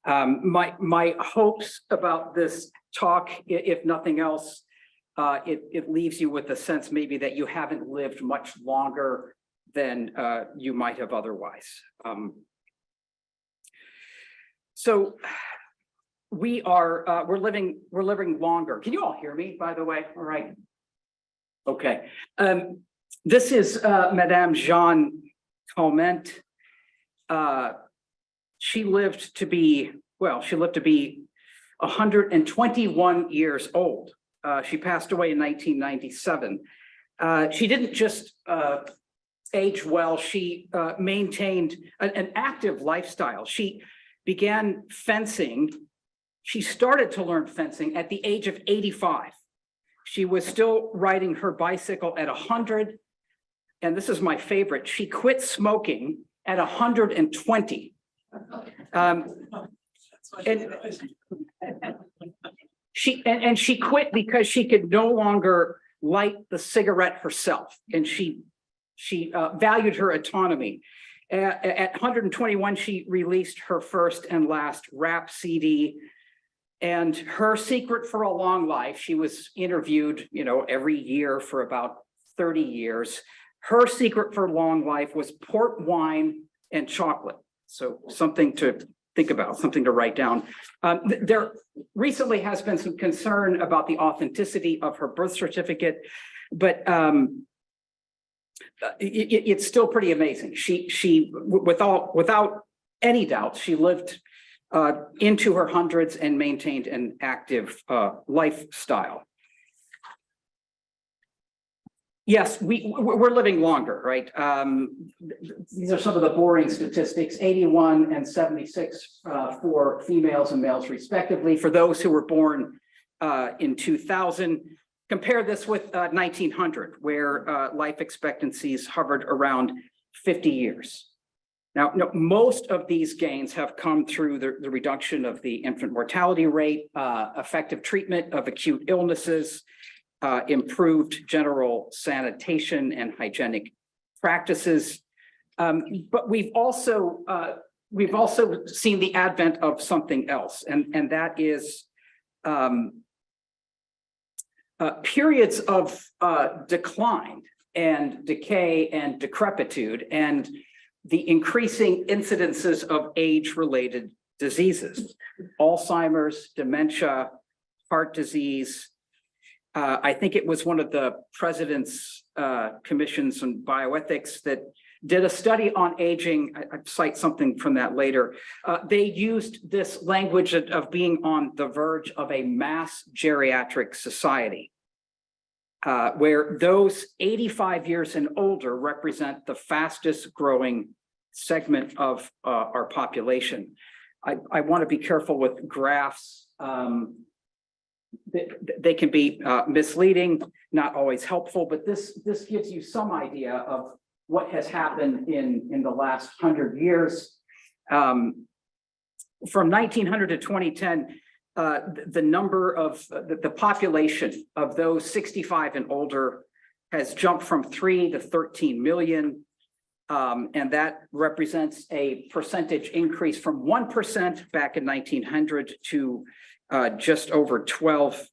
My hopes about this talk, if nothing else, it leaves you with a sense maybe that you haven't lived much longer than you might have otherwise. So we're living longer. Can you all hear me, by the way? All right. Okay. This is Madame Jeanne Calment. She lived to be 121 years old. She passed away in 1997. She didn't just age well, she maintained an active lifestyle. She began fencing. She started to learn fencing at the age of 85. She was still riding her bicycle at 100. And this is my favorite. She quit smoking at 120. She quit because she could no longer light the cigarette herself, and she valued her autonomy. At 121, she released her first and last rap CD, and her secret for a long life. She was interviewed, every year for about 30 years. Her secret for long life was port wine and chocolate. So something to think about, something to write down. There recently has been some concern about the authenticity of her birth certificate, but it's still pretty amazing. She without any doubt, she lived into her hundreds and maintained an active lifestyle. Yes, we're living longer, right? These are some of the boring statistics: 81 and 76 for females and males, respectively. For those who were born in 2000, compare this with 1900, where life expectancies hovered around 50 years. Now, most of these gains have come through the reduction of the infant mortality rate, effective treatment of acute illnesses, improved general sanitation and hygienic practices. But we've also seen the advent of something else, and that is periods of decline and decay and decrepitude, and the increasing incidences of age-related diseases, Alzheimer's, dementia, heart disease. I think it was one of the president's commissions on bioethics that did a study on aging. I cite something from that later. They used this language of being on the verge of a mass geriatric society, where those 85 years and older represent the fastest growing segment of our population. I want to be careful with graphs. They can be misleading, not always helpful, but this gives you some idea of what has happened in the last 100 years. From 1900 to 2010, the number of the population of those 65 and older has jumped from 3 to 13 million. And that represents a percentage increase from 1% back in 1900 to just over 12%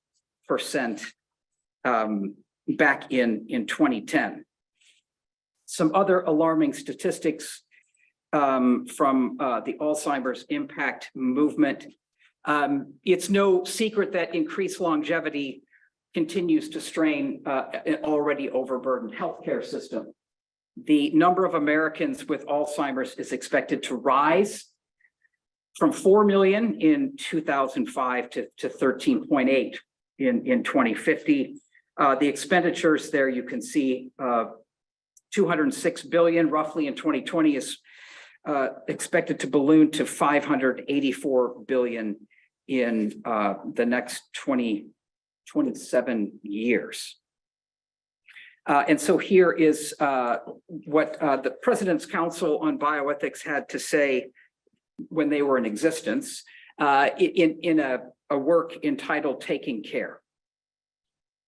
back in 2010. Some other alarming statistics from the Alzheimer's impact movement. It's no secret that increased longevity continues to strain an already overburdened healthcare system. The number of Americans with Alzheimer's is expected to rise from 4 million in 2005 to 13.8 in 2050. The expenditures there, you can see 206 billion roughly in 2020 is expected to balloon to 584 billion in the next 27 years. And so here is what the President's Council on Bioethics had to say when they were in existence in a work entitled "Taking Care."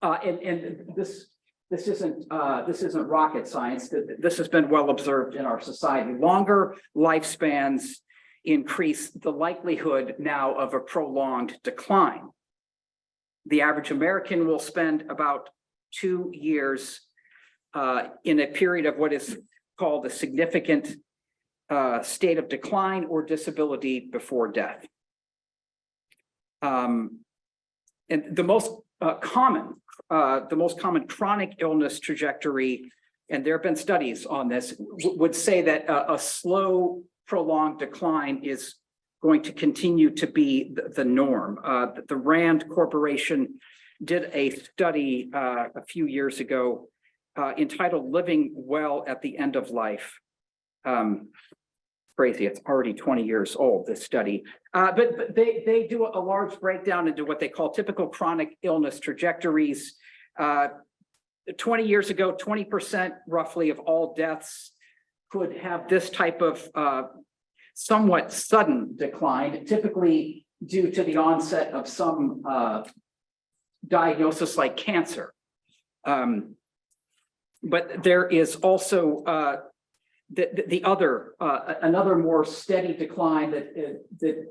And this isn't rocket science. This has been well observed in our society. Longer lifespans increase the likelihood now of a prolonged decline. The average American will spend about 2 years in a period of what is called a significant state of decline or disability before death. And the most common chronic illness trajectory, and there have been studies on this, would say that a slow, prolonged decline is going to continue to be the norm. The Rand Corporation did a study a few years ago entitled Living Well at the End of Life. Crazy, it's already 20 years old, this study. But they do a large breakdown into what they call typical chronic illness trajectories. 20 years ago, 20% roughly of all deaths could have this type of somewhat sudden decline, typically due to the onset of some diagnosis like cancer. But there is also the other, another more steady decline that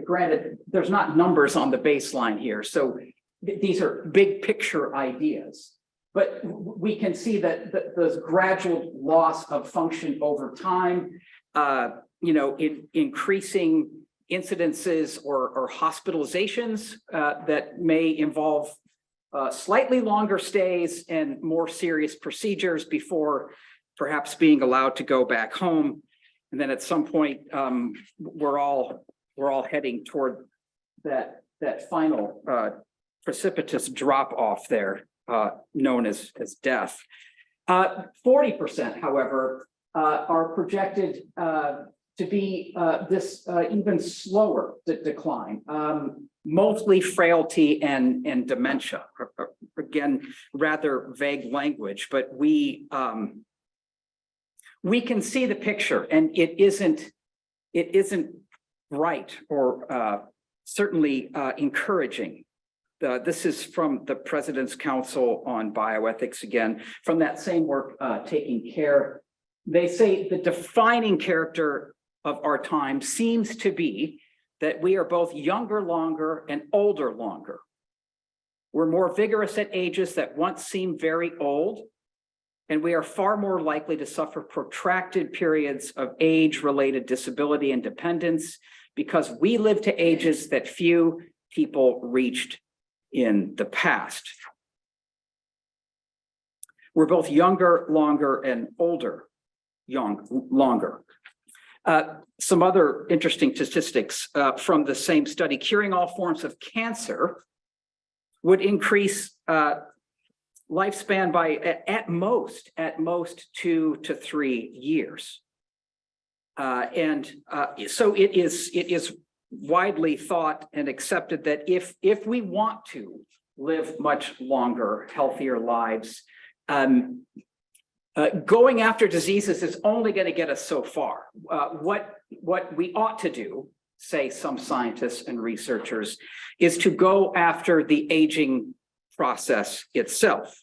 granted, there's not numbers on the baseline here. So these are big picture ideas, but we can see that there's gradual loss of function over time, increasing incidences or hospitalizations that may involve slightly longer stays and more serious procedures before perhaps being allowed to go back home. And then at some point, we're all heading toward that final precipitous drop off there, known as death. 40%, however, are projected to be this even slower decline, mostly frailty and dementia. Again, rather vague language, but we can see the picture, and it isn't bright or certainly encouraging. This is from the President's Council on Bioethics, again, from that same work, Taking Care. They say the defining character of our time seems to be that we are both younger longer and older longer. We're more vigorous at ages that once seemed very old, and we are far more likely to suffer protracted periods of age-related disability and dependence because we live to ages that few people reached in the past. We're both younger, longer, and older, longer. Some other interesting statistics from the same study: curing all forms of cancer would increase lifespan by at most 2 to 3 years. So it is widely thought and accepted that if we want to live much longer, healthier lives, going after diseases is only going to get us so far. What we ought to do, say some scientists and researchers, is to go after the aging process itself.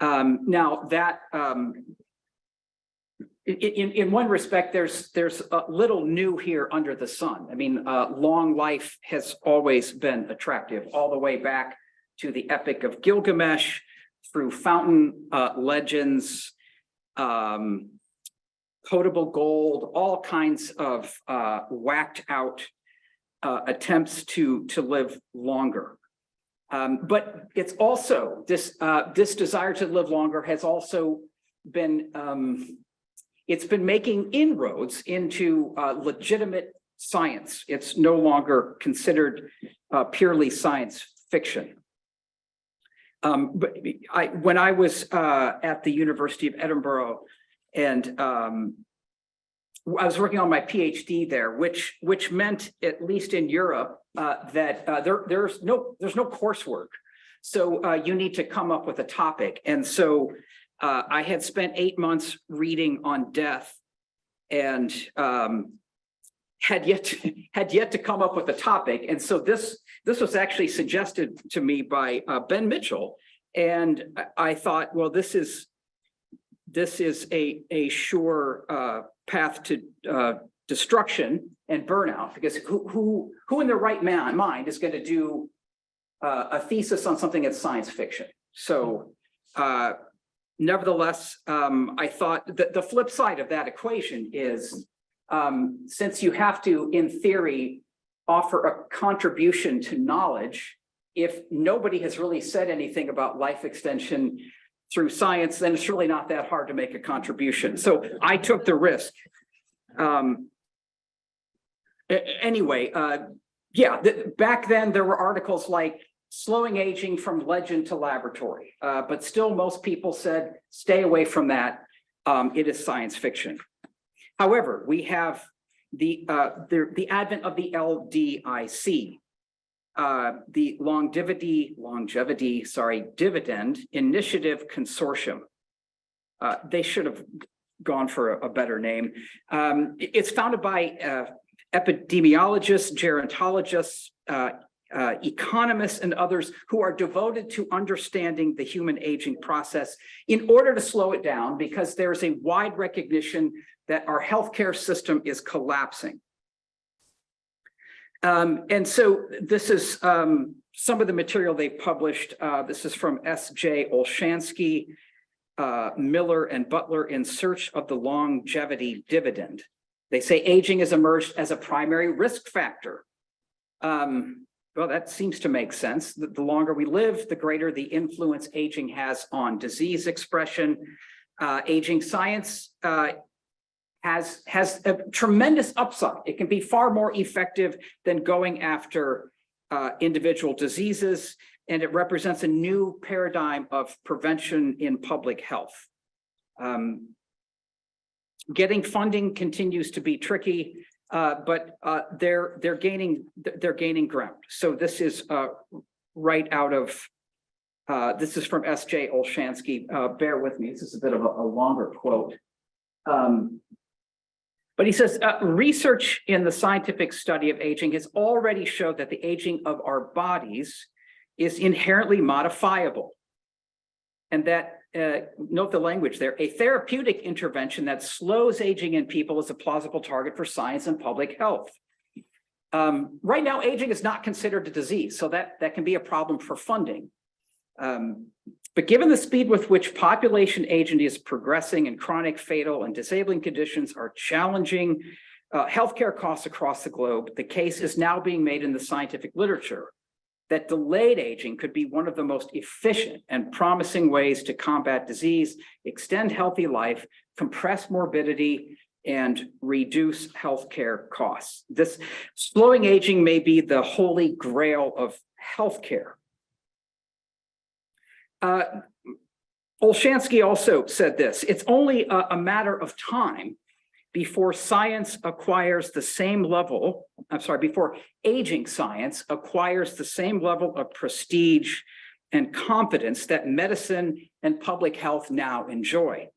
Now that in one respect, there's little new here under the sun. I mean, long life has always been attractive, all the way back to the Epic of Gilgamesh, through fountain legends, potable gold, all kinds of whacked out attempts to live longer. But it's also this desire to live longer has also been it's been making inroads into legitimate science. It's no longer considered purely science fiction. But when I was at the University of Edinburgh, and I was working on my PhD there, which meant, at least in Europe, that there's no coursework. So you need to come up with a topic. And so I had spent 8 months reading on death, and had yet to come up with a topic. And so this was actually suggested to me by Ben Mitchell, and I thought, well, this is a sure path to destruction and burnout, because who in their right mind is going to do a thesis on something that's science fiction? So nevertheless, I thought that the flip side of that equation is, since you have to, in theory, offer a contribution to knowledge, if nobody has really said anything about life extension through science, then it's really not that hard to make a contribution. So I took the risk. Anyway, back then there were articles like slowing aging from legend to laboratory, but still most people said, stay away from that. It is science fiction. However, we have the advent of the LDIC, the Longevity Dividend Initiative Consortium. They should have gone for a better name. It's founded by epidemiologists, gerontologists, economists, and others who are devoted to understanding the human aging process in order to slow it down, because there's a wide recognition that our healthcare system is collapsing. And so this is some of the material they published. This is from S.J. Olshansky, Miller, and Butler in Search of the Longevity Dividend. They say aging has emerged as a primary risk factor. Well, that seems to make sense. The longer we live, the greater the influence aging has on disease expression. Aging science has a tremendous upside. It can be far more effective than going after individual diseases, and it represents a new paradigm of prevention in public health. Getting funding continues to be tricky, but they're gaining ground. So this is right out of this is from S.J. Olshansky. Bear with me. This is a bit of a longer quote. But he says, research in the scientific study of aging has already showed that the aging of our bodies is inherently modifiable. And that, note the language there, a therapeutic intervention that slows aging in people is a plausible target for science and public health. Right now, aging is not considered a disease, so that can be a problem for funding. But given the speed with which population aging is progressing and chronic, fatal, and disabling conditions are challenging healthcare costs across the globe, the case is now being made in the scientific literature that delayed aging could be one of the most efficient and promising ways to combat disease, extend healthy life, compress morbidity, and reduce healthcare costs. This slowing aging may be the holy grail of healthcare. Olshansky also said this: it's only a matter of time before science acquires the same level, before aging science acquires the same level of prestige and confidence that medicine and public health now enjoy.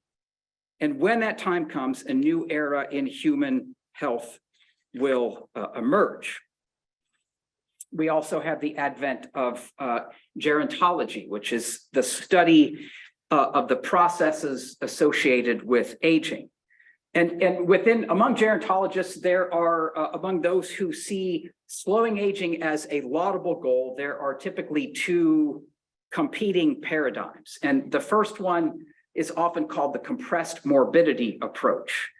And when that time comes, a new era in human health will emerge. We also have the advent of gerontology, which is the study of the processes associated with aging. And among gerontologists, there are, among those who see slowing aging as a laudable goal, there are typically two competing paradigms. And the first one is often called the compressed morbidity approach.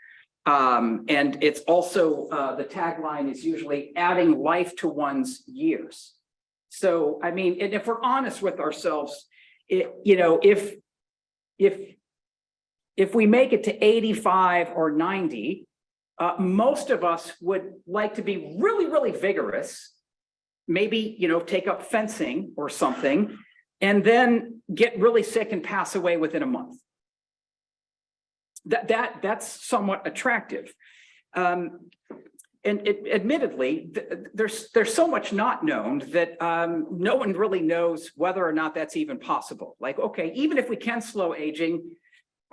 And it's also, the tagline is usually adding life to one's years. So, I mean, and if we're honest with ourselves, if we make it to 85 or 90, most of us would like to be really, really vigorous, maybe, take up fencing or something, and then get really sick and pass away within a month. That's somewhat attractive. And admittedly, there's so much not known that no one really knows whether or not that's even possible. Like, okay, even if we can slow aging,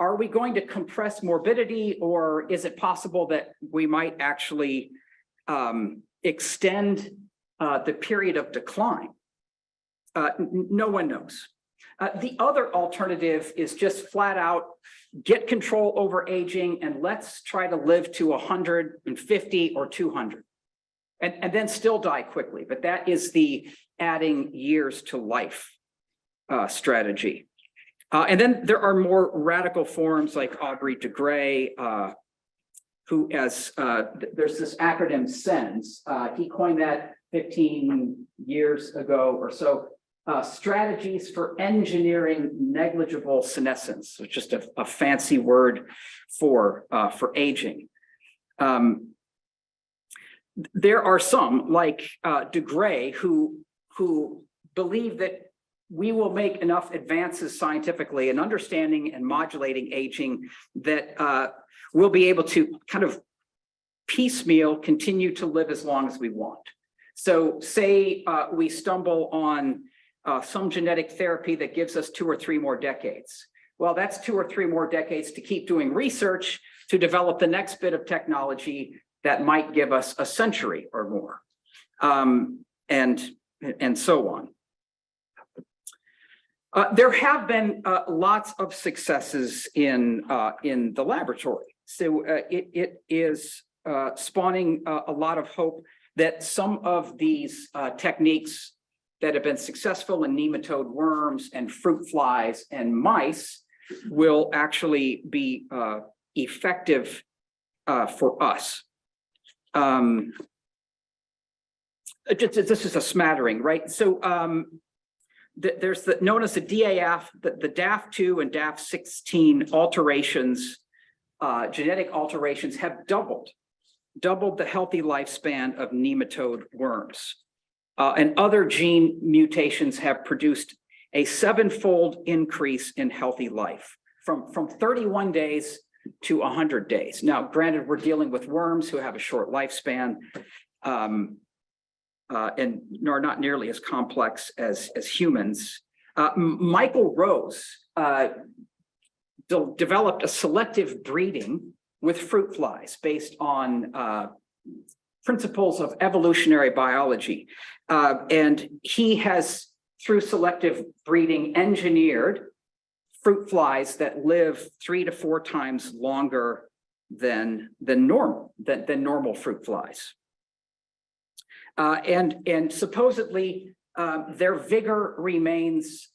are we going to compress morbidity, or is it possible that we might actually extend the period of decline? No one knows. The other alternative is just flat out get control over aging and let's try to live to 150 or 200 and then still die quickly. But that is the adding years to life strategy. And then there are more radical forms like Aubrey de Grey, who there's this acronym SENS. He coined that 15 years ago or so. Strategies for engineering negligible senescence, which is just a fancy word for aging. There are some like de Grey who believe that we will make enough advances scientifically in understanding and modulating aging that we'll be able to kind of piecemeal continue to live as long as we want. So say we stumble on some genetic therapy that gives us 2 or 3 more decades. Well, that's 2 or 3 more decades to keep doing research to develop the next bit of technology that might give us a century or more, and so on. There have been lots of successes in the laboratory. So it is spawning a lot of hope that some of these techniques that have been successful in nematode worms and fruit flies and mice will actually be effective for us. This is a smattering, right? So there's known as the DAF, the DAF2 and DAF16 alterations, genetic alterations have doubled the healthy lifespan of nematode worms. And other gene mutations have produced a 7-fold increase in healthy life from 31 days to 100 days. Now, granted, we're dealing with worms who have a short lifespan and are not nearly as complex as humans. Michael Rose developed a selective breeding with fruit flies based on principles of evolutionary biology. And he has, through selective breeding, engineered fruit flies that live 3 to 4 times longer than normal fruit flies. And supposedly their vigor remains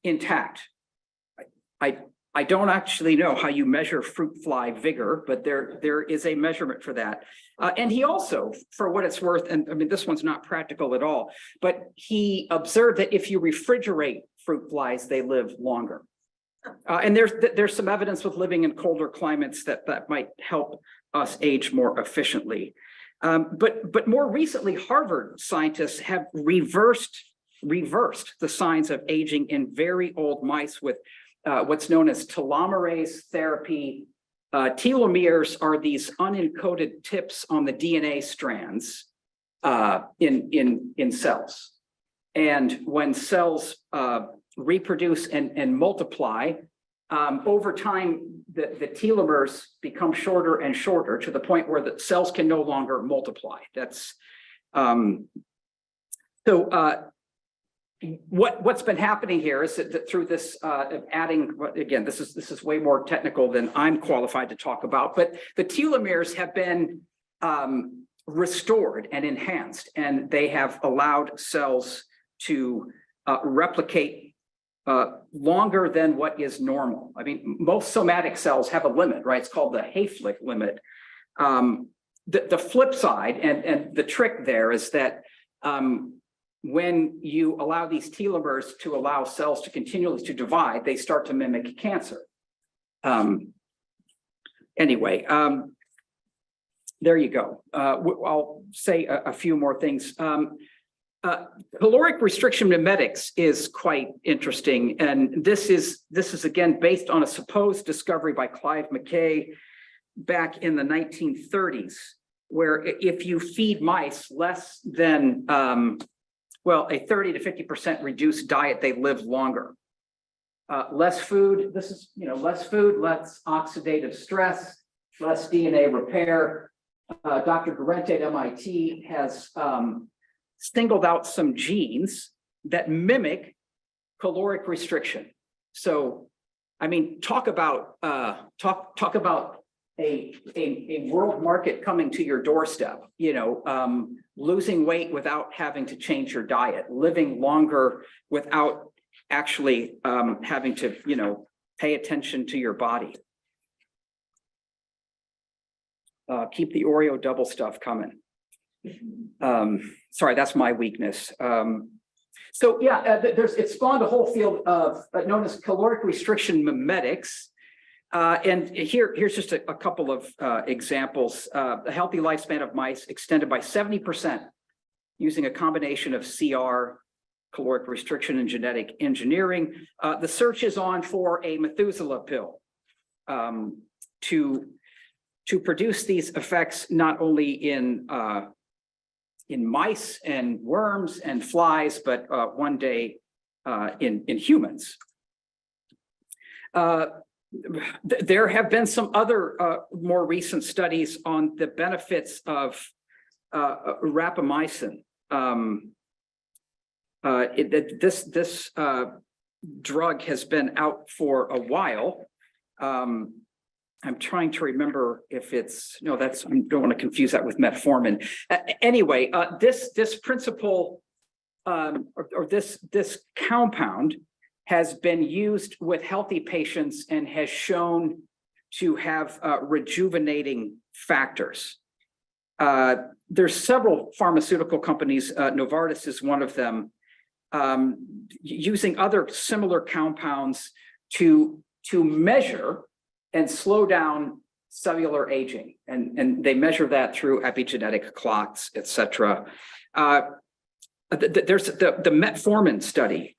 intact. I don't actually know how you measure fruit fly vigor, but there is a measurement for that. And he also, for what it's worth, and I mean, this one's not practical at all, but he observed that if you refrigerate fruit flies, they live longer. And there's some evidence with living in colder climates that might help us age more efficiently. But more recently, Harvard scientists have reversed the signs of aging in very old mice with what's known as telomerase therapy. Telomeres are these unencoded tips on the DNA strands in cells. And when cells reproduce and multiply, over time, the telomeres become shorter and shorter to the point where the cells can no longer multiply. That's what's been happening here is that through this adding, again, this is way more technical than I'm qualified to talk about, but the telomeres have been restored and enhanced, and they have allowed cells to replicate longer than what is normal. I mean, most somatic cells have a limit, right? It's called the Hayflick limit. The flip side and the trick there is that when you allow these telomeres to allow cells to continually to divide, they start to mimic cancer. Anyway, there you go. I'll say a few more things. Caloric restriction mimetics is quite interesting, and this is again based on a supposed discovery by Clive McKay back in the 1930s, where if you feed mice less than a 30 to 50% reduced diet, they live longer. Less food, less food, less oxidative stress, less DNA repair. Dr. Guarente at MIT has singled out some genes that mimic caloric restriction. So, I mean, talk about a world market coming to your doorstep. Losing weight without having to change your diet, living longer without actually having to pay attention to your body. Keep the Oreo double stuff coming. Sorry, that's my weakness. So yeah, it's spawned a whole field of known as caloric restriction mimetics. And here's just a couple of examples. The healthy lifespan of mice extended by 70% using a combination of CR, caloric restriction, and genetic engineering. The search is on for a Methuselah pill to produce these effects not only in mice and worms and flies, but one day in humans. There have been some other more recent studies on the benefits of rapamycin. This drug has been out for a while. I'm trying to remember if it's, no, I don't want to confuse that with metformin. Anyway, this principle or this compound has been used with healthy patients and has shown to have rejuvenating factors. There's several pharmaceutical companies, Novartis is one of them, using other similar compounds to measure and slow down cellular aging. And they measure that through epigenetic clocks, et cetera. There's the metformin study,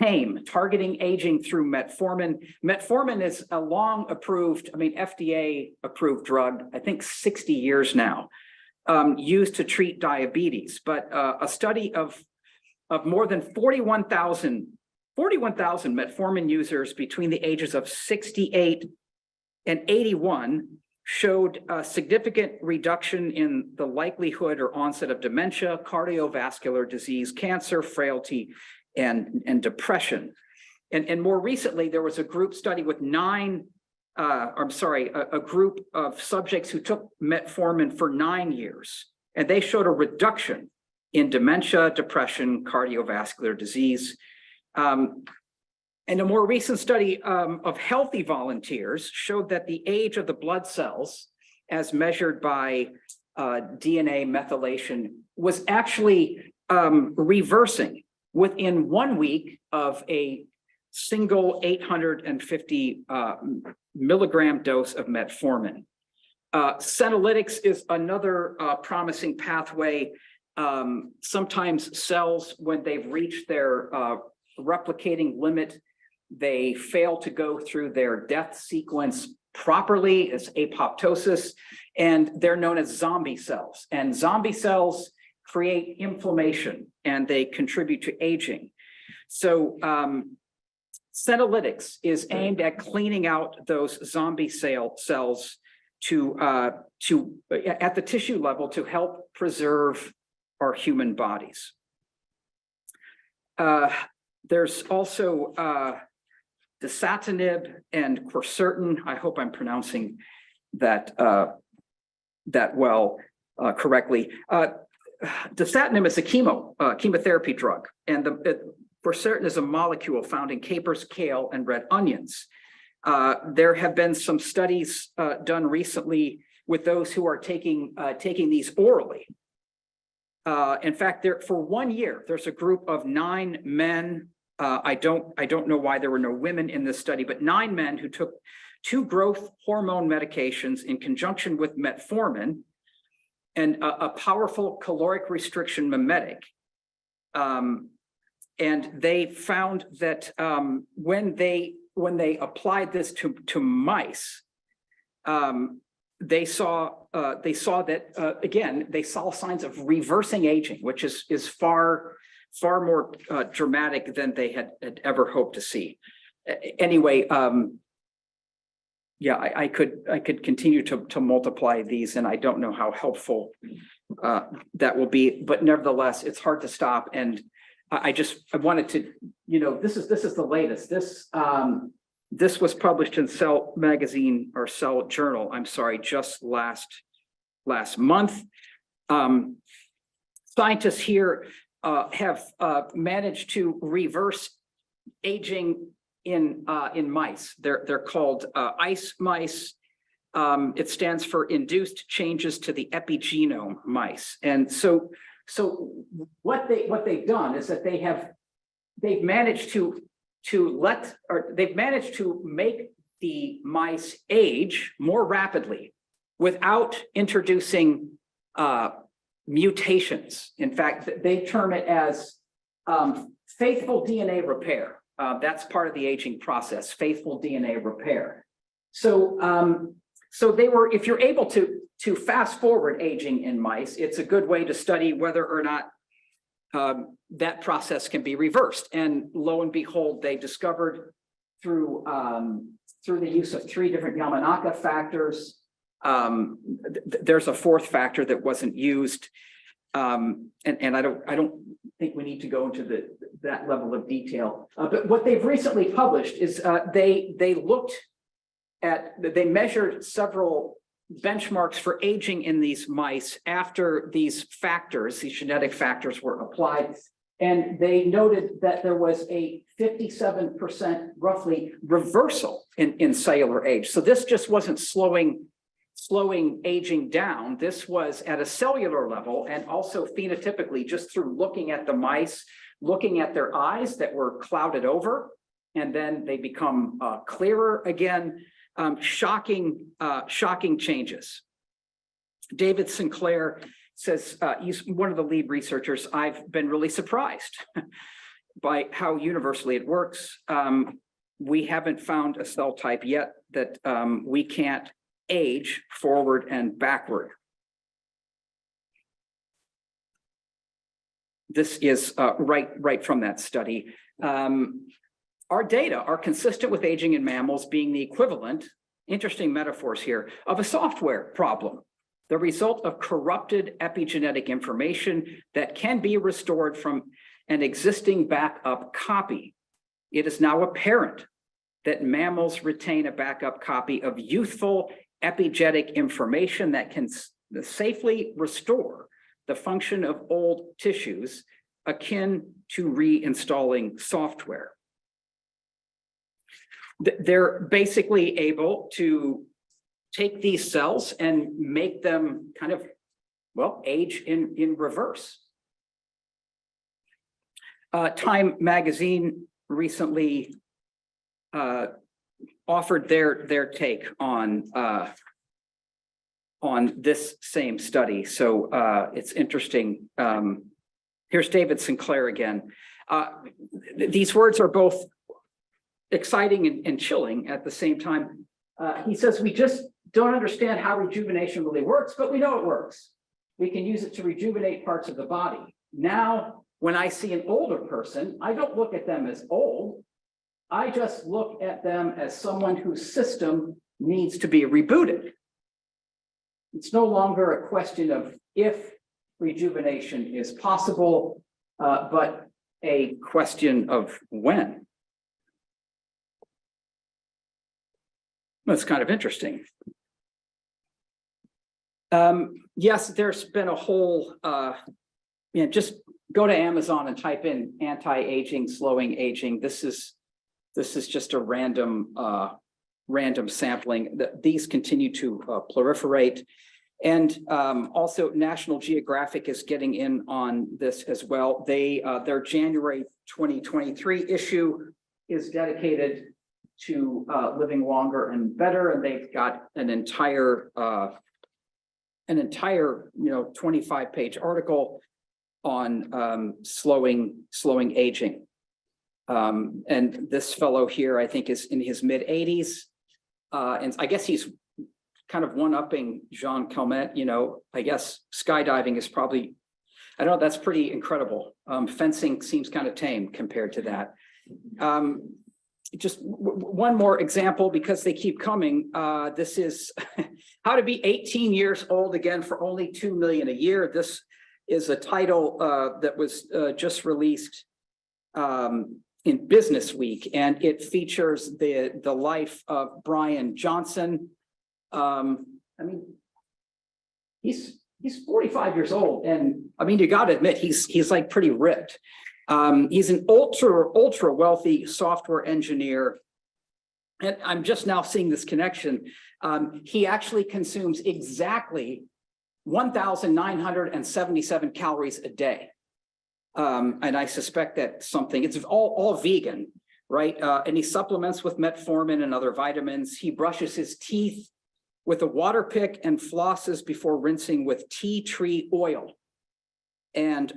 TAME, targeting aging through metformin. Metformin is a long approved, FDA approved drug, I think 60 years now, used to treat diabetes. But a study of more than 41,000 metformin users between the ages of 68 and 81 showed a significant reduction in the likelihood or onset of dementia, cardiovascular disease, cancer, frailty, and depression. And more recently, there was a group study with a group of subjects who took metformin for 9 years, and they showed a reduction in dementia, depression, cardiovascular disease. And a more recent study of healthy volunteers showed that the age of the blood cells, as measured by DNA methylation, was actually reversing within 1 week of a single 850 milligram dose of metformin. Senolytics is another promising pathway. Sometimes cells, when they've reached their replicating limit, they fail to go through their death sequence properly as apoptosis, and they're known as zombie cells. And zombie cells create inflammation and they contribute to aging. So Senolytics is aimed at cleaning out those zombie cells to at the tissue level to help preserve our human bodies. There's also dasatinib and quercetin. I hope I'm pronouncing that well correctly. Dasatinib is a chemotherapy drug, and quercetin is a molecule found in capers, kale, and red onions. There have been some studies done recently with those who are taking these orally. In fact, for 1 year, there's a group of 9 men. I don't know why there were no women in this study, but 9 men who took 2 growth hormone medications in conjunction with metformin and a powerful caloric restriction mimetic. And they found that when they applied this to mice, they saw that again, they saw signs of reversing aging, which is far more dramatic than they had ever hoped to see. Anyway, yeah, I could continue to multiply these, and I don't know how helpful that will be, but nevertheless, it's hard to stop. And I wanted to, this is the latest. This was published in Cell magazine or Cell journal, I'm sorry, just last month. Scientists here have managed to reverse aging in mice. They're called ICE mice. It stands for induced changes to the epigenome mice. And so what they've done is that they've managed to make the mice age more rapidly without introducing mutations. In fact, they term it as faithful DNA repair. That's part of the aging process, faithful DNA repair. So they were, if you're able to fast forward aging in mice, it's a good way to study whether or not that process can be reversed. And lo and behold, they discovered through the use of 3 different Yamanaka factors. There's a 4th factor that wasn't used. And I don't think we need to go into that level of detail. But what they've recently published is they measured several benchmarks for aging in these mice after these genetic factors were applied. And they noted that there was a 57% roughly reversal in cellular age. So this just wasn't slowing aging down. This was at a cellular level and also phenotypically, just through looking at the mice, looking at their eyes that were clouded over, and then they become clearer again. Shocking changes. David Sinclair says, he's one of the lead researchers. I've been really surprised by how universally it works. We haven't found a cell type yet that we can't age forward and backward. This is right from that study. Our data are consistent with aging in mammals being the equivalent, interesting metaphors here, of a software problem, the result of corrupted epigenetic information that can be restored from an existing backup copy. It is now apparent that mammals retain a backup copy of youthful epigenetic information that can safely restore the function of old tissues, akin to reinstalling software. They're basically able to take these cells and make them kind of, well, age in reverse. Time magazine recently offered their take on this same study. So it's interesting. Here's David Sinclair again. These words are both exciting and chilling at the same time. He says, we just don't understand how rejuvenation really works, but we know it works. We can use it to rejuvenate parts of the body. Now, when I see an older person, I don't look at them as old. I just look at them as someone whose system needs to be rebooted. It's no longer a question of if rejuvenation is possible, but a question of when. That's kind of interesting. Yes, there's been a whole, just go to Amazon and type in anti-aging, slowing aging. This is just a random sampling. These continue to proliferate. And also National Geographic is getting in on this as well. Their January 2023 issue is dedicated to living longer and better, and they've got an entire 25-page article on slowing aging. And this fellow here, I think, is in his mid-80s, and I guess he's kind of one-upping Jean Calment. I guess skydiving is probably, I don't know, that's pretty incredible. Fencing seems kind of tame compared to that. Just one more example, because they keep coming. This is how to be 18 years old again for only $2 million a year. This is a title that was just released in Business Week, and it features the life of Brian Johnson. I mean, he's 45 years old, and I mean, you got to admit he's like pretty ripped. He's an ultra wealthy software engineer, and I'm just now seeing this connection. He actually consumes exactly 1,977 calories a day. And I suspect that it's all vegan, right? And he supplements with metformin and other vitamins. He brushes his teeth with a water pick and flosses before rinsing with tea tree oil. And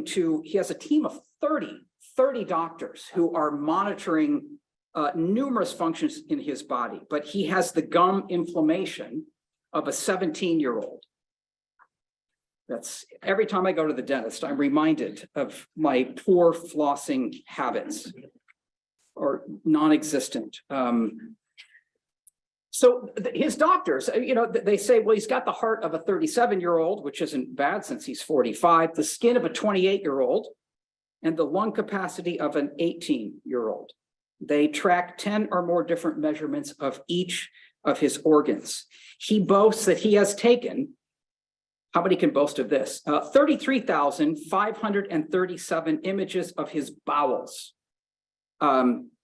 he has a team of 30 doctors who are monitoring numerous functions in his body, but he has the gum inflammation of a 17-year-old. That's every time I go to the dentist, I'm reminded of my poor flossing habits, or non-existent. So his doctors, they say, well, he's got the heart of a 37-year-old, which isn't bad since he's 45, the skin of a 28-year-old, and the lung capacity of an 18-year-old. They track 10 or more different measurements of each of his organs. He boasts that he has taken, how many can boast of this? 33,537 images of his bowels,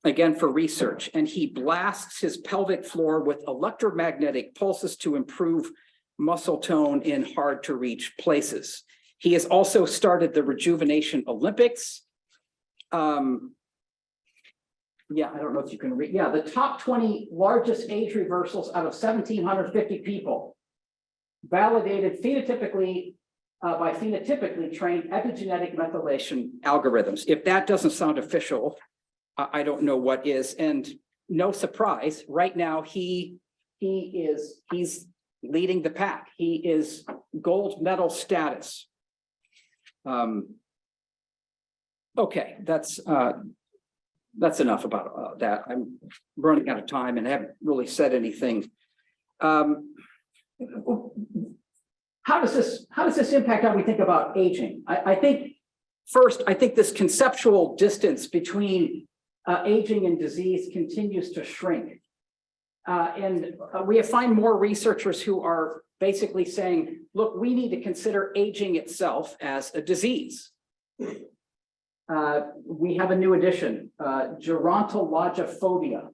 again, for research. And he blasts his pelvic floor with electromagnetic pulses to improve muscle tone in hard to reach places. He has also started the Rejuvenation Olympics. Yeah, I don't know if you can read. Yeah, the top 20 largest age reversals out of 1,750 people, validated phenotypically by phenotypically trained epigenetic methylation algorithms. If that doesn't sound official, I don't know what is. And no surprise, right now he's leading the pack. He is gold medal status. Okay, that's enough about that. I'm running out of time and I haven't really said anything. How does this impact how we think about aging? I think this conceptual distance between aging and disease continues to shrink. And we find more researchers who are basically saying, look, we need to consider aging itself as a disease. We have a new addition, gerontologophobia.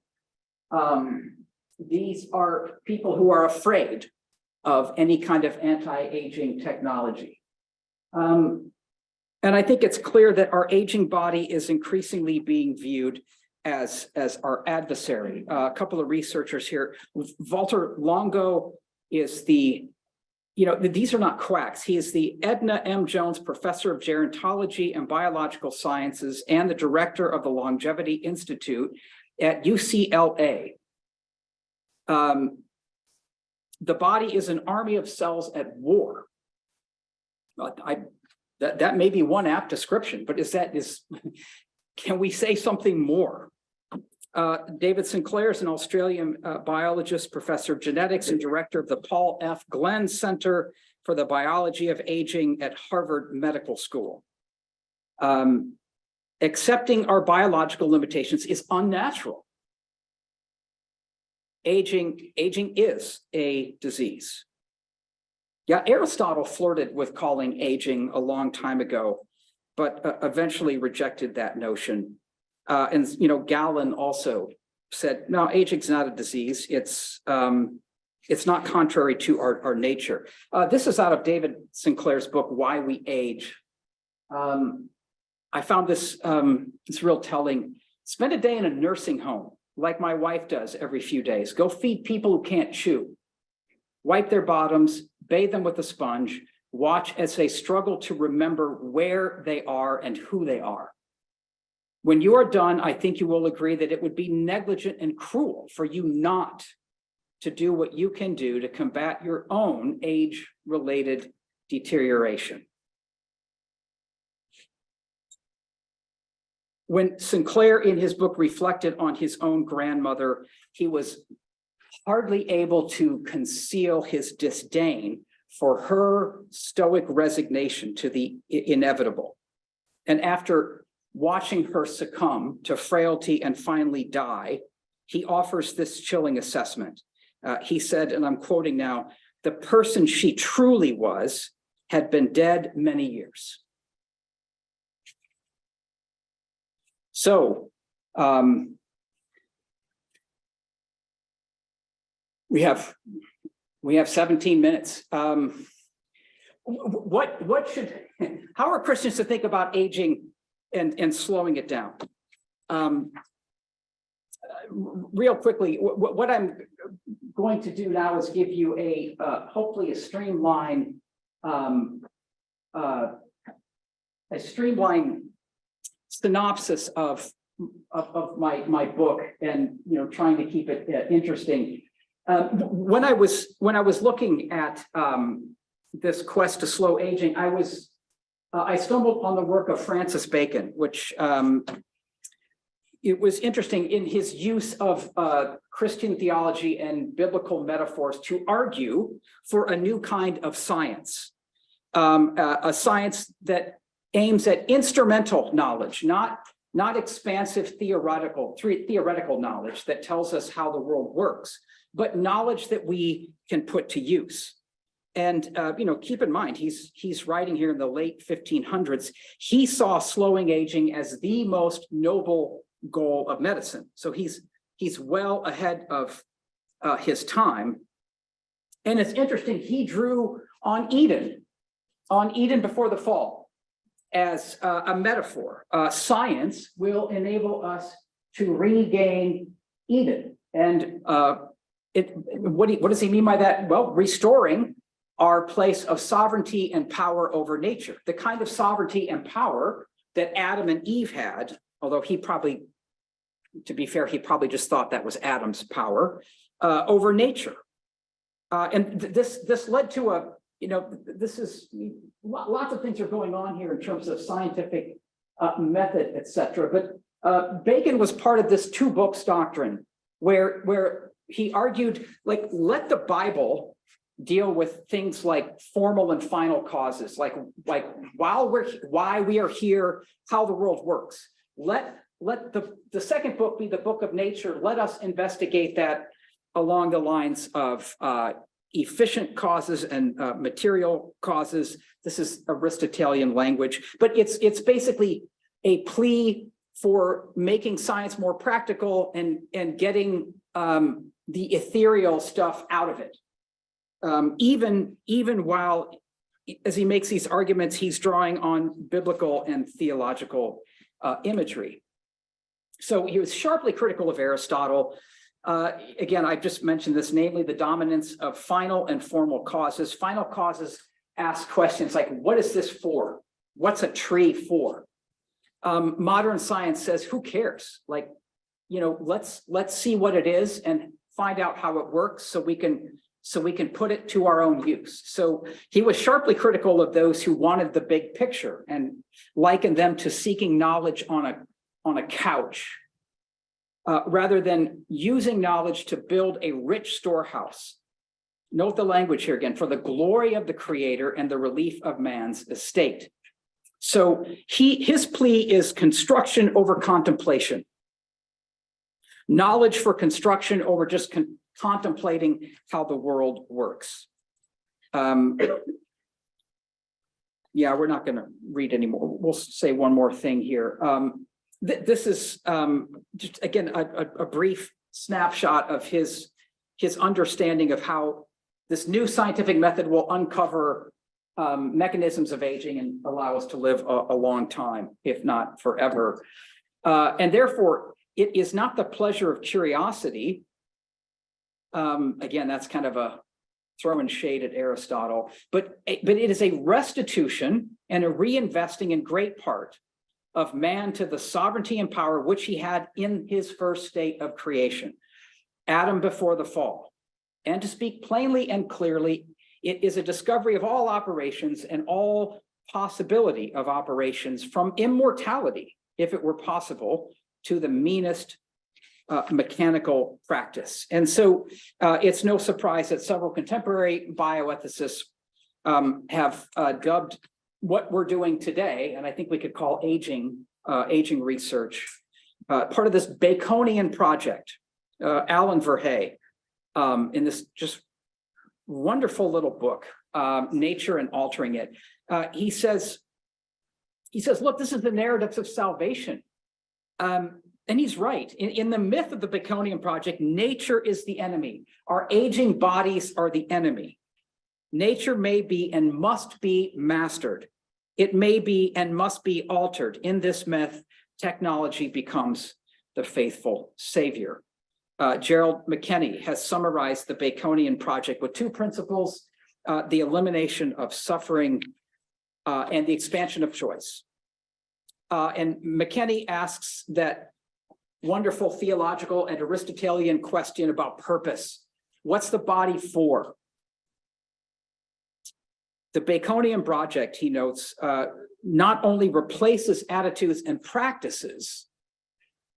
These are people who are afraid of any kind of anti-aging technology. And I think it's clear that our aging body is increasingly being viewed as our adversary. A couple of researchers here, Walter Longo is these are not quacks. He is the Edna M. Jones Professor of Gerontology and Biological Sciences and the Director of the Longevity Institute at UCLA. The body is an army of cells at war. That may be one apt description, but can we say something more? David Sinclair is an Australian biologist, professor of genetics, and director of the Paul F. Glenn Center for the Biology of Aging at Harvard Medical School. Accepting our biological limitations is unnatural. Aging is a disease. Yeah, Aristotle flirted with calling aging a long time ago, but eventually rejected that notion. And Galen also said, no, aging's not a disease. It's not contrary to our nature. This is out of David Sinclair's book, Why We Age. I found this it's real telling. Spend a day in a nursing home, like my wife does every few days. Go feed people who can't chew. Wipe their bottoms, bathe them with a sponge, watch as they struggle to remember where they are and who they are. When you are done, I think you will agree that it would be negligent and cruel for you not to do what you can do to combat your own age-related deterioration. When Sinclair in his book reflected on his own grandmother, he was hardly able to conceal his disdain for her stoic resignation to the inevitable. And after watching her succumb to frailty and finally die, he offers this chilling assessment. He said, and I'm quoting now, "The person she truly was had been dead many years." So we have 17 minutes. How are Christians to think about aging and slowing it down? Real quickly, what I'm going to do now is give you a hopefully a streamlined synopsis of my book, and trying to keep it interesting. When I was looking at this quest to slow aging, I stumbled upon the work of Francis Bacon, which it was interesting in his use of Christian theology and biblical metaphors to argue for a new kind of science, a science that aims at instrumental knowledge, not expansive theoretical knowledge that tells us how the world works, but knowledge that we can put to use. And keep in mind, he's writing here in the late 1500s. He saw slowing aging as the most noble goal of medicine. So he's well ahead of his time. And it's interesting, he drew on Eden before the fall as a metaphor. Science will enable us to regain Eden. And what does he mean by that? Well, restoring our place of sovereignty and power over nature, the kind of sovereignty and power that Adam and Eve had, although he probably, to be fair, he probably just thought that was Adam's power over nature. And this led to this is lots of things are going on here in terms of scientific method, etc. But Bacon was part of this two books doctrine where he argued, let the Bible deal with things like formal and final causes, like why we are here, how the world works. Let the second book be the book of nature. Let us investigate that along the lines of efficient causes and material causes. This is Aristotelian language, but it's basically a plea for making science more practical and getting the ethereal stuff out of it. Even while, as he makes these arguments, he's drawing on biblical and theological imagery. So he was sharply critical of Aristotle. Again, I've just mentioned this, namely the dominance of final and formal causes. Final causes ask questions like, what is this for? What's a tree for? Modern science says, who cares? Let's see what it is and find out how it works so we can put it to our own use. So he was sharply critical of those who wanted the big picture and likened them to seeking knowledge on a couch, rather than using knowledge to build a rich storehouse. Note the language here again, for the glory of the Creator and the relief of man's estate. So his plea is construction over contemplation. Knowledge for construction over just contemplating how the world works. Yeah, we're not going to read anymore. We'll say one more thing here. This is just, again, a brief snapshot of his understanding of how this new scientific method will uncover mechanisms of aging and allow us to live a long time, if not forever. And therefore, it is not the pleasure of curiosity. Again, that's kind of a throwing shade at Aristotle, but it is a restitution and a reinvesting in great part of man to the sovereignty and power which he had in his first state of creation, Adam before the fall. And to speak plainly and clearly, it is a discovery of all operations and all possibility of operations from immortality, if it were possible, to the meanest mechanical practice. And so it's no surprise that several contemporary bioethicists have dubbed what we're doing today, and I think we could call aging, aging research, part of this Baconian project, Alan Verhey, in this just wonderful little book, Nature and Altering It. He says, look, this is the narratives of salvation. And he's right. In the myth of the Baconian project, nature is the enemy. Our aging bodies are the enemy. Nature may be and must be mastered. It may be and must be altered. In this myth, technology becomes the faithful savior. Gerald McKinney has summarized the Baconian project with two principles: the elimination of suffering and the expansion of choice. And McKinney asks that wonderful theological and Aristotelian question about purpose. What's the body for? The Baconian project, he notes, not only replaces attitudes and practices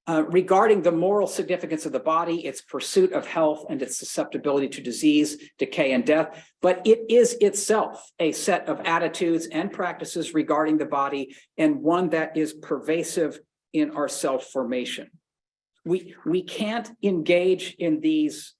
regarding the moral significance of the body, its pursuit of health and its susceptibility to disease, decay, and death, but it is itself a set of attitudes and practices regarding the body, and one that is pervasive in our self-formation. We can't engage in these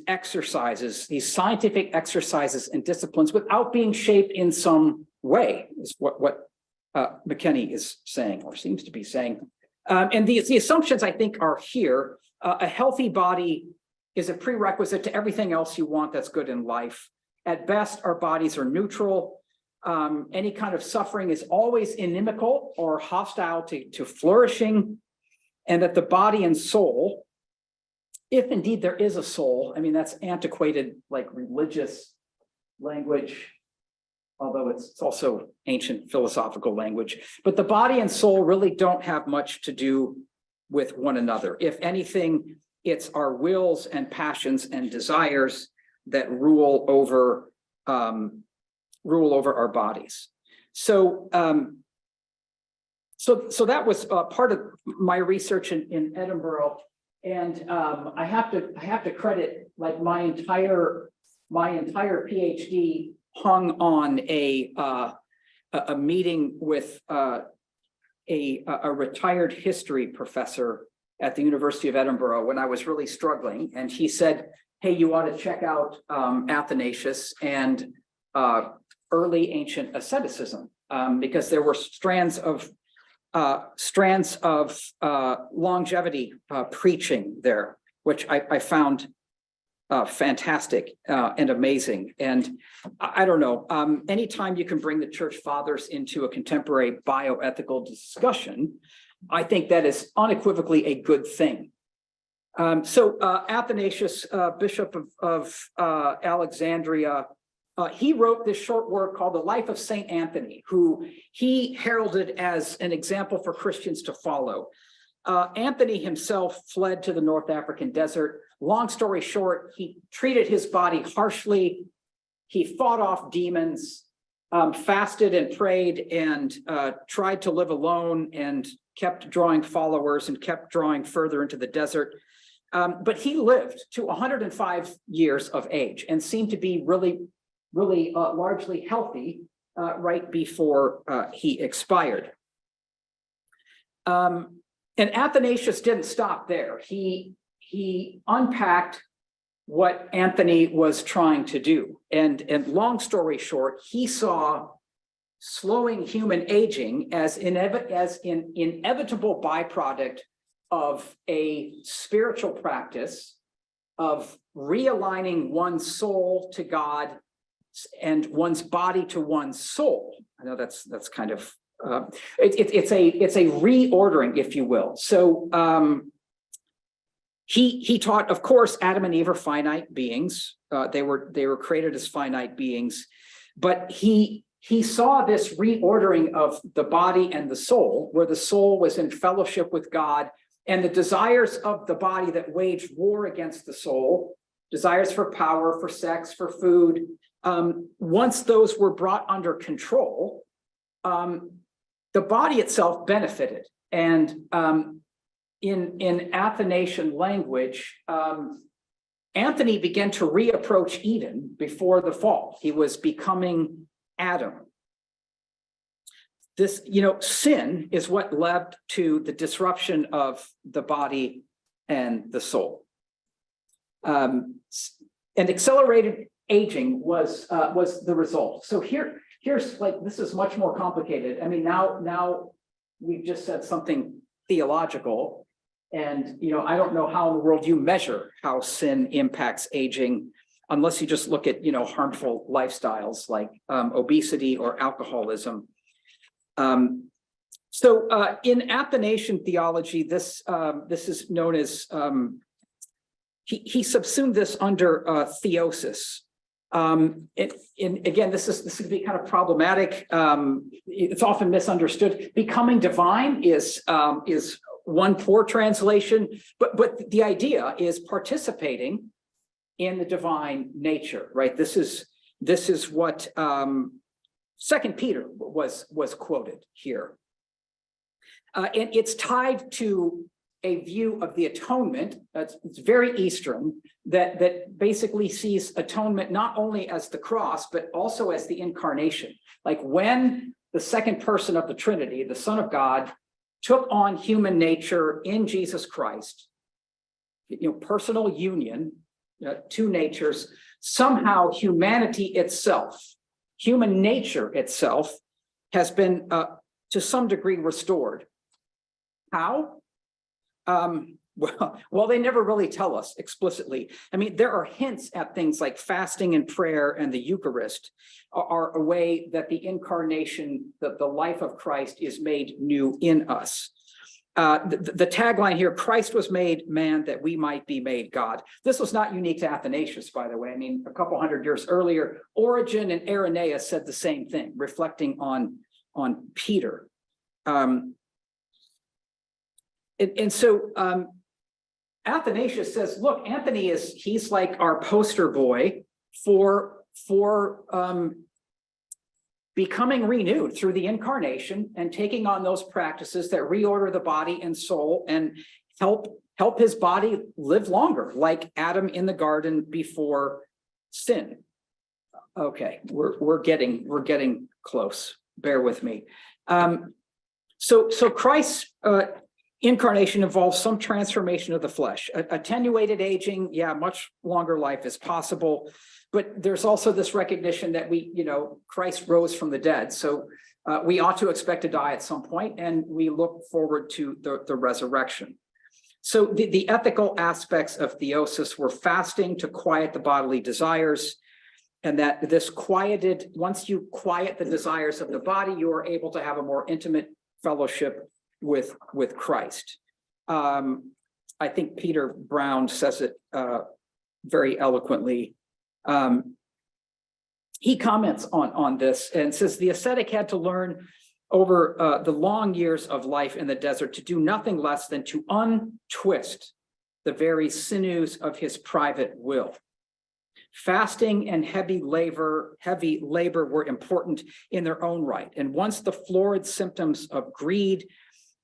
exercises, these scientific exercises and disciplines, without being shaped in some way, is what McKinney is saying, or seems to be saying. And the assumptions, I think, are here. A healthy body is a prerequisite to everything else you want that's good in life. At best, our bodies are neutral. Any kind of suffering is always inimical or hostile to flourishing, and that the body and soul, if indeed there is a soul, I mean, that's antiquated, like religious language, although it's also ancient philosophical language, but the body and soul really don't have much to do with one another. If anything, it's our wills and passions and desires that rule over our bodies. So that was part of my research in Edinburgh, and I have to credit, like, my entire PhD hung on a meeting with a retired history professor at the University of Edinburgh when I was really struggling, and he said, "Hey, you ought to check out Athanasius and early ancient asceticism, because there were strands of longevity preaching there, which I found fantastic and amazing." And I don't know, anytime you can bring the church fathers into a contemporary bioethical discussion, I think that is unequivocally a good thing. So Athanasius, Bishop of Alexandria, he wrote this short work called The Life of Saint Anthony, who he heralded as an example for Christians to follow. Anthony himself fled to the North African desert. Long story short, he treated his body harshly. He fought off demons, fasted and prayed, and tried to live alone, and kept drawing followers and kept drawing further into the desert. But he lived to 105 years of age and seemed to be really largely healthy right before he expired. And Athanasius didn't stop there. He unpacked what Anthony was trying to do. And long story short, he saw slowing human aging as an inevitable byproduct of a spiritual practice of realigning one's soul to God and one's body to one's soul. I know that's kind of it's a reordering, if you will. So he taught, of course, Adam and Eve are finite beings. They were created as finite beings, but he saw this reordering of the body and the soul, where the soul was in fellowship with God, and the desires of the body that waged war against the soul, desires for power, for sex, for food, once those were brought under control, the body itself benefited. And in Athanasian language, Anthony began to reapproach Eden before the fall. He was becoming Adam. this, sin is what led to the disruption of the body and the soul. And accelerated aging was the result. So here's like, this is much more complicated. I mean, now we've just said something theological, and I don't know how in the world you measure how sin impacts aging, unless you just look at harmful lifestyles like obesity or alcoholism. So in Athanasian theology, this is known as he subsumed this under theosis. And again, this is going to be kind of problematic. It's often misunderstood. Becoming divine is one poor translation, but the idea is participating in the divine nature, right? This is what 2 Peter was quoted here, and it's tied to a view of the atonement. It's very Eastern, that basically sees atonement not only as the cross, but also as the incarnation. Like when the second person of the Trinity, the Son of God, took on human nature in Jesus Christ, personal union, two natures, somehow humanity itself, human nature itself, has been to some degree restored. How? Well, they never really tell us explicitly. I mean, there are hints at things like fasting and prayer and the Eucharist are a way that the incarnation, the life of Christ is made new in us. The tagline here, Christ was made man that we might be made God. This was not unique to Athanasius, by the way. I mean, a couple hundred years earlier, Origen and Irenaeus said the same thing, reflecting on Peter. And so Athanasius says, look, Anthony he's like our poster boy for becoming renewed through the incarnation and taking on those practices that reorder the body and soul and help his body live longer, like Adam in the garden before sin. Okay, we're getting close. Bear with me. So Christ's incarnation involves some transformation of the flesh. Attenuated aging, yeah, much longer life is possible, but there's also this recognition that Christ rose from the dead, so we ought to expect to die at some point, and we look forward to the resurrection. So the ethical aspects of theosis were fasting to quiet the bodily desires, and that once you quiet the desires of the body, you are able to have a more intimate fellowship with Christ. I think Peter Brown says it very eloquently. He comments on this and says the ascetic had to learn over the long years of life in the desert to do nothing less than to untwist the very sinews of his private will. Fasting and heavy labor were important in their own right. And once the florid symptoms of greed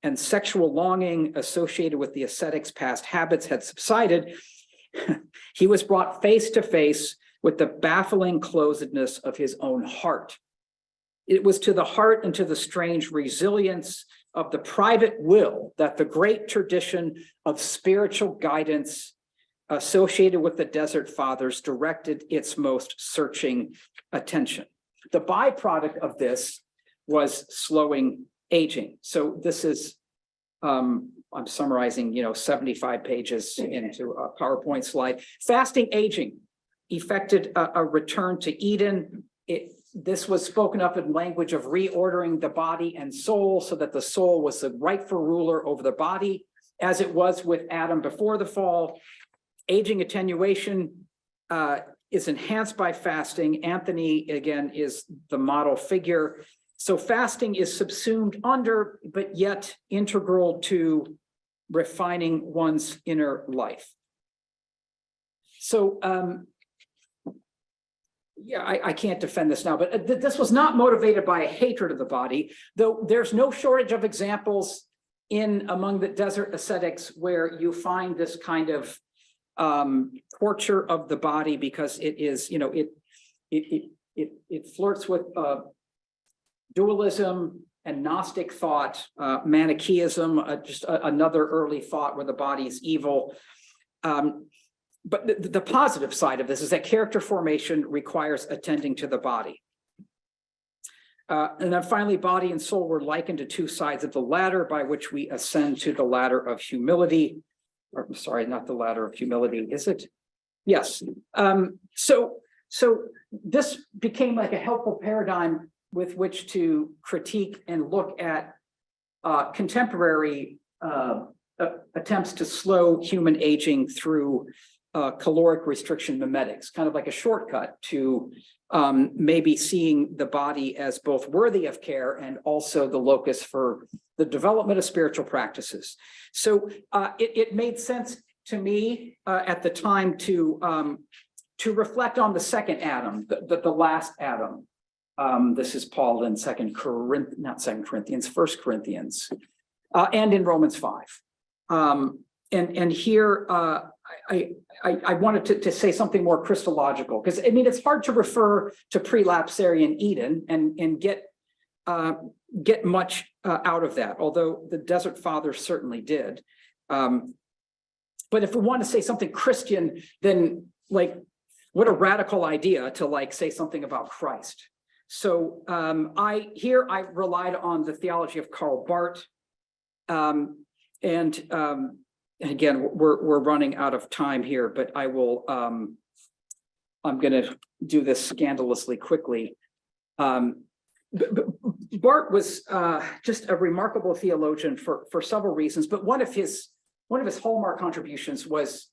and sexual longing associated with the ascetic's past habits had subsided, he was brought face to face with the baffling closedness of his own heart. It was to the heart and to the strange resilience of the private will that the great tradition of spiritual guidance associated with the Desert Fathers directed its most searching attention. The byproduct of this was slowing aging. So this is, I'm summarizing, 75 pages into a PowerPoint slide. Fasting aging effected a return to Eden. This was spoken of in language of reordering the body and soul so that the soul was the rightful ruler over the body, as it was with Adam before the fall. Aging attenuation is enhanced by fasting. Anthony, again, is the model figure. So fasting is subsumed under, but yet integral to refining one's inner life. So, yeah, I can't defend this now, but this was not motivated by a hatred of the body, though there's no shortage of examples among the desert ascetics where you find this kind of torture of the body, because it is, it flirts with dualism and Gnostic thought, Manichaeism, just another early thought where the body is evil. But the positive side of this is that character formation requires attending to the body. And then finally, body and soul were likened to two sides of the ladder by which we ascend to the ladder of humility. Or, sorry, not the ladder of humility, is it? Yes. So this became like a helpful paradigm with which to critique and look at contemporary attempts to slow human aging through caloric restriction mimetics, kind of like a shortcut to maybe seeing the body as both worthy of care and also the locus for the development of spiritual practices. So it made sense to me at the time to reflect on the second Adam, the last Adam. This is Paul in 1 Corinthians, and in Romans 5. And here I wanted to say something more Christological, because I mean, it's hard to refer to prelapsarian Eden and get much out of that, although the Desert Fathers certainly did. But if we want to say something Christian, then like, what a radical idea to like say something about Christ. So I relied on the theology of Karl Barth, and again, we're running out of time here, but I will. I'm going to do this scandalously quickly. Barth was just a remarkable theologian for several reasons, but one of his hallmark contributions was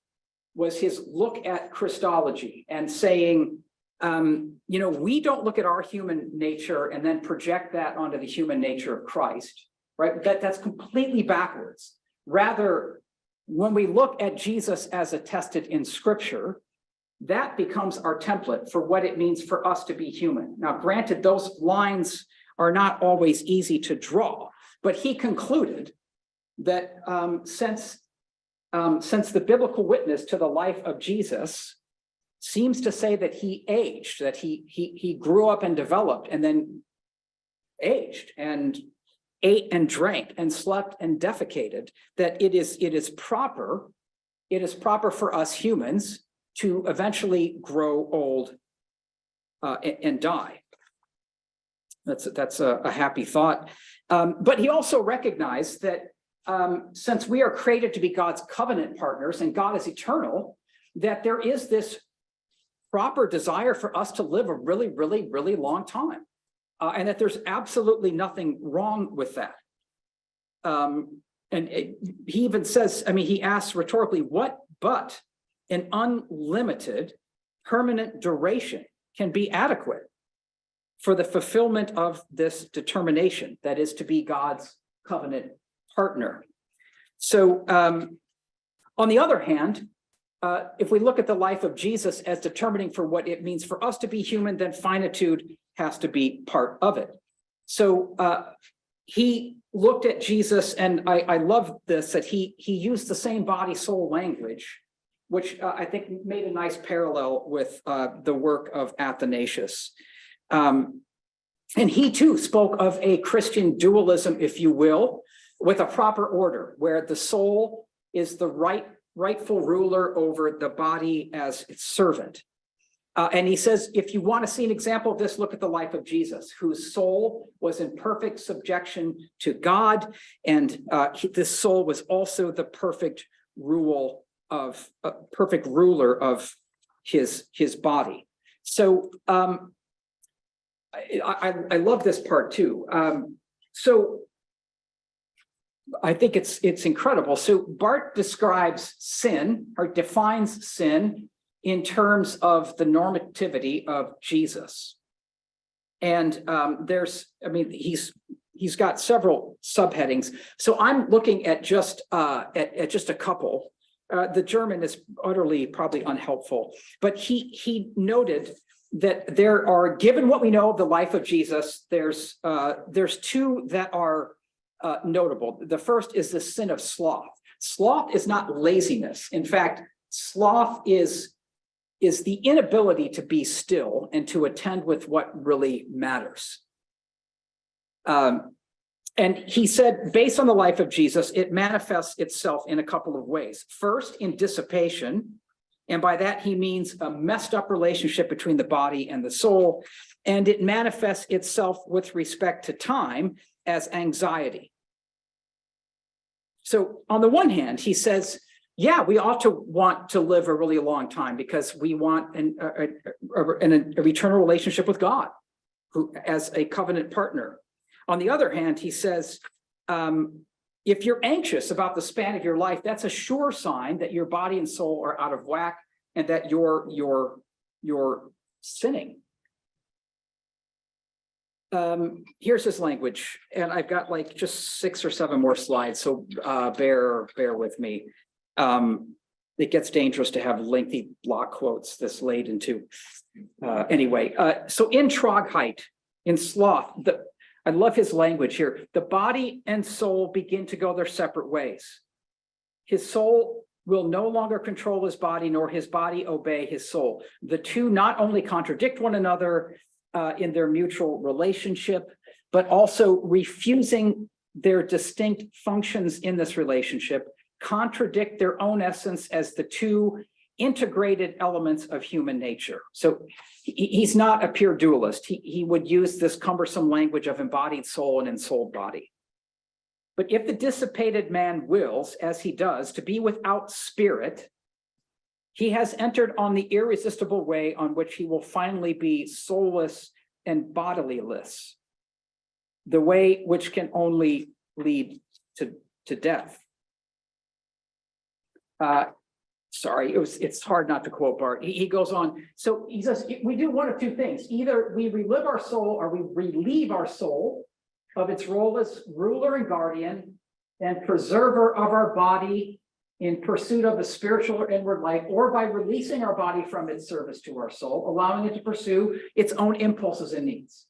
his look at Christology and saying, we don't look at our human nature and then project that onto the human nature of Christ, right? That's completely backwards. Rather, when we look at Jesus as attested in Scripture, that becomes our template for what it means for us to be human. Now, granted, those lines are not always easy to draw, but he concluded that since the biblical witness to the life of Jesus seems to say that he aged, that he grew up and developed and then aged and ate and drank and slept and defecated, that it is proper for us humans to eventually grow old and die. That's a happy thought. But he also recognized that since we are created to be God's covenant partners and God is eternal, that there is this proper desire for us to live a really, really, really long time. And that there's absolutely nothing wrong with that. He even says, he asks rhetorically, what but an unlimited permanent duration can be adequate for the fulfillment of this determination, that is to be God's covenant partner. So on the other hand, if we look at the life of Jesus as determining for what it means for us to be human, then finitude has to be part of it. So he looked at Jesus, and I love this, that he used the same body-soul language, which I think made a nice parallel with the work of Athanasius. And he too spoke of a Christian dualism, if you will, with a proper order, where the soul is the rightful ruler over the body as its servant. And he says, if you want to see an example of this, look at the life of Jesus, whose soul was in perfect subjection to God, and this soul was also the perfect ruler of his body. So I love this part too. So I think it's incredible. So Barth describes sin, or defines sin, in terms of the normativity of Jesus. And he's got several subheadings. So I'm looking at just a couple. The German is utterly probably unhelpful, but he noted that there are, given what we know of the life of Jesus, there's two that are notable. The first is the sin of sloth. Sloth is not laziness. In fact, sloth is the inability to be still and to attend with what really matters. And he said, based on the life of Jesus, it manifests itself in a couple of ways. First, in dissipation. And by that, he means a messed up relationship between the body and the soul. And it manifests itself with respect to time as anxiety. So on the one hand, he says, yeah, we ought to want to live a really long time because we want an eternal relationship with God who as a covenant partner. On the other hand, he says, if you're anxious about the span of your life, that's a sure sign that your body and soul are out of whack and that you're sinning. Here's his language, and I've got like just 6 or 7 more slides, so bear with me. It gets dangerous to have lengthy block quotes this late into. Anyway, so in Trogheit, in Sloth, I love his language here. The body and soul begin to go their separate ways. His soul will no longer control his body, nor his body obey his soul. The two not only contradict one another in their mutual relationship, but also refusing their distinct functions in this relationship, contradict their own essence as the two integrated elements of human nature. So he's not a pure dualist. He would use this cumbersome language of embodied soul and ensouled body. But if the dissipated man wills, as he does, to be without spirit, he has entered on the irresistible way on which he will finally be soulless and bodilyless, the way which can only lead to death. Sorry, it's hard not to quote Bart. He goes on. So he says, we do one of two things. Either we relive our soul or we relieve our soul of its role as ruler and guardian and preserver of our body in pursuit of a spiritual or inward life, or by releasing our body from its service to our soul, allowing it to pursue its own impulses and needs.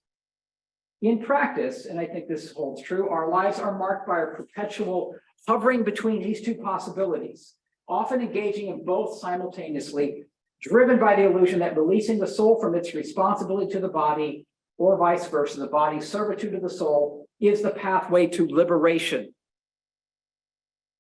In practice, and I think this holds true, our lives are marked by a perpetual hovering between these two possibilities, often engaging in both simultaneously, driven by the illusion that releasing the soul from its responsibility to the body, or vice versa, the body's servitude to the soul, is the pathway to liberation.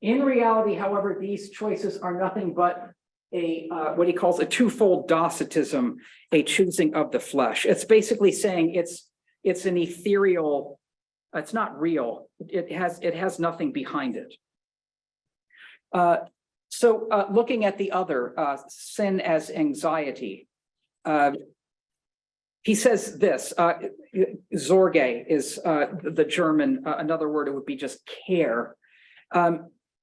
In reality, however, these choices are nothing but what he calls a twofold docetism, a choosing of the flesh. It's basically saying it's an ethereal, it's not real. It has nothing behind it. So looking at the other, sin as anxiety, he says this, Sorge is the German, another word, it would be just care.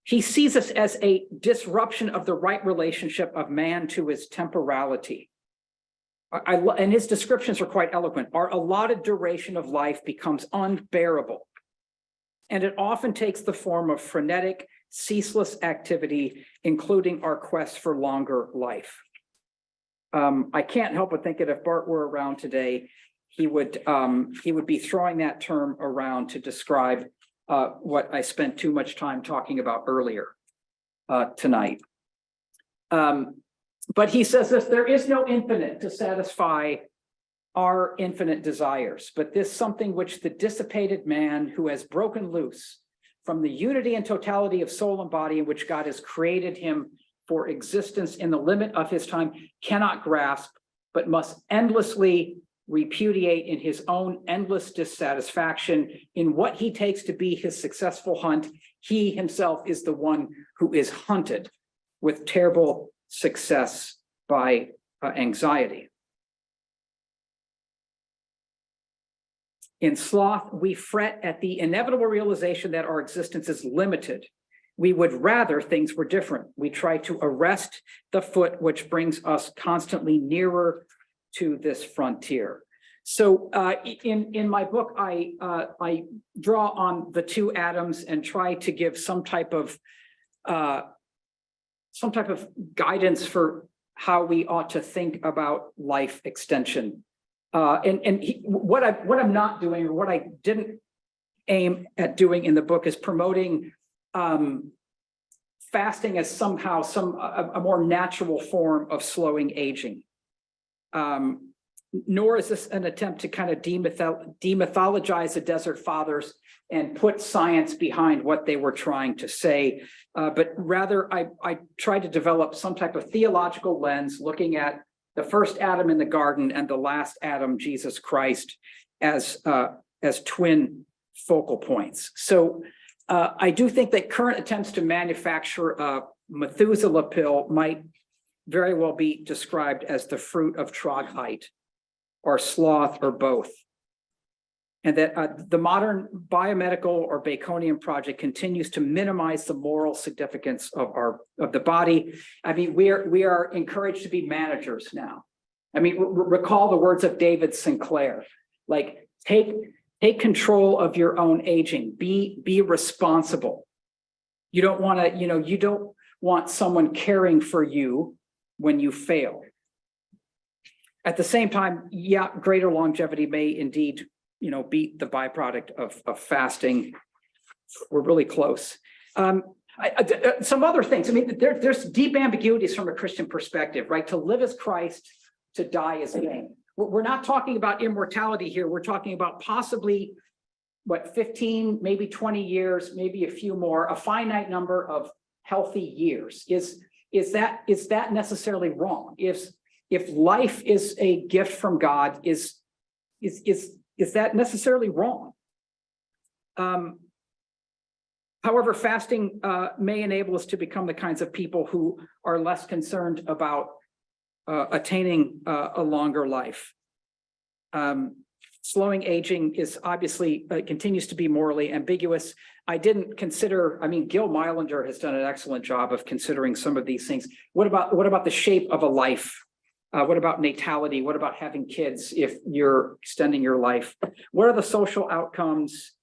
He sees us as a disruption of the right relationship of man to his temporality. And his descriptions are quite eloquent. Our allotted duration of life becomes unbearable. And it often takes the form of frenetic, ceaseless activity, including our quest for longer life. I can't help but think that if Bart were around today, he would be throwing that term around to describe what I spent too much time talking about earlier tonight. But he says this, there is no infinite to satisfy our infinite desires, but this something which the dissipated man who has broken loose from the unity and totality of soul and body in which God has created him for existence in the limit of his time cannot grasp, but must endlessly repudiate in his own endless dissatisfaction in what he takes to be his successful hunt. He himself is the one who is hunted with terrible success by anxiety. In sloth, we fret at the inevitable realization that our existence is limited. We would rather things were different. We try to arrest the foot which brings us constantly nearer to this frontier. So in my book, I draw on the two atoms and try to give some type of guidance for how we ought to think about life extension. What I'm not doing, or what I didn't aim at doing in the book, is promoting fasting as somehow a more natural form of slowing aging. nor is this an attempt to kind of demythologize the Desert Fathers and put science behind what they were trying to say, but rather I tried to develop some type of theological lens looking at the first Adam in the garden and the last Adam, Jesus Christ, as twin focal points. So I do think that current attempts to manufacture a Methuselah pill might very well be described as the fruit of troglodyte or sloth or both. And that the modern biomedical or Baconian project continues to minimize the moral significance of the body. I mean, we are encouraged to be managers now. I mean, recall the words of David Sinclair, like take control of your own aging, be responsible. You don't want to, you don't want someone caring for you when you fail. At the same time, yeah, greater longevity may indeed, beat the byproduct of fasting. We're really close. Some other things. I mean, there's deep ambiguities from a Christian perspective, right? To live as Christ, to die as gain. We're not talking about immortality here. We're talking about possibly, 15, maybe 20 years, maybe a few more, a finite number of healthy years. Is that necessarily wrong? If life is a gift from God, is that necessarily wrong? However, fasting may enable us to become the kinds of people who are less concerned about attaining a longer life. Slowing aging is obviously continues to be morally ambiguous. I didn't consider, Gil Meilander has done an excellent job of considering some of these things. What about the shape of a life? What about natality? What about having kids if you're extending your life? What are the social outcomes?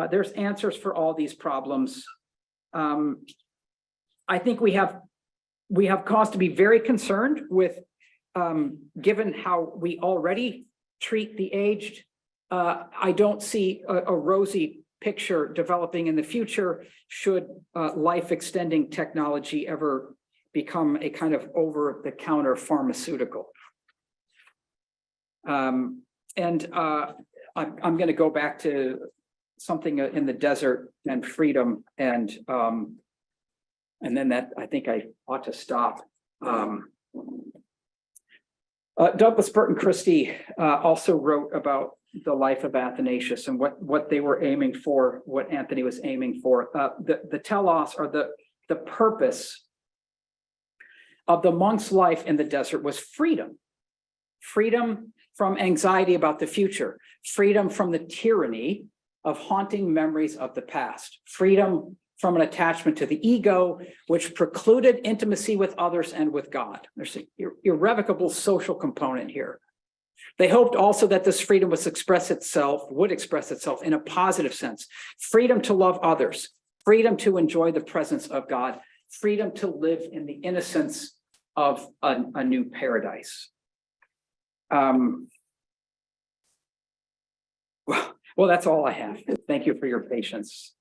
There's answers for all these problems. I think we have cause to be very concerned with, given how we already treat the aged. I don't see a rosy picture developing in the future should life-extending technology ever become a kind of over-the-counter pharmaceutical. I'm going to go back to something in the desert and freedom, and then that I think I ought to stop. Douglas Burton Christie also wrote about the life of Athanasius and what they were aiming for, what Anthony was aiming for. The telos, or the purpose of the monk's life in the desert was freedom. Freedom from anxiety about the future, freedom from the tyranny of haunting memories of the past, freedom from an attachment to the ego, which precluded intimacy with others and with God. There's an irrevocable social component here. They hoped also that this freedom would express itself in a positive sense. Freedom to love others, freedom to enjoy the presence of God, freedom to live in the innocence of a new paradise. Well, that's all I have. Thank you for your patience.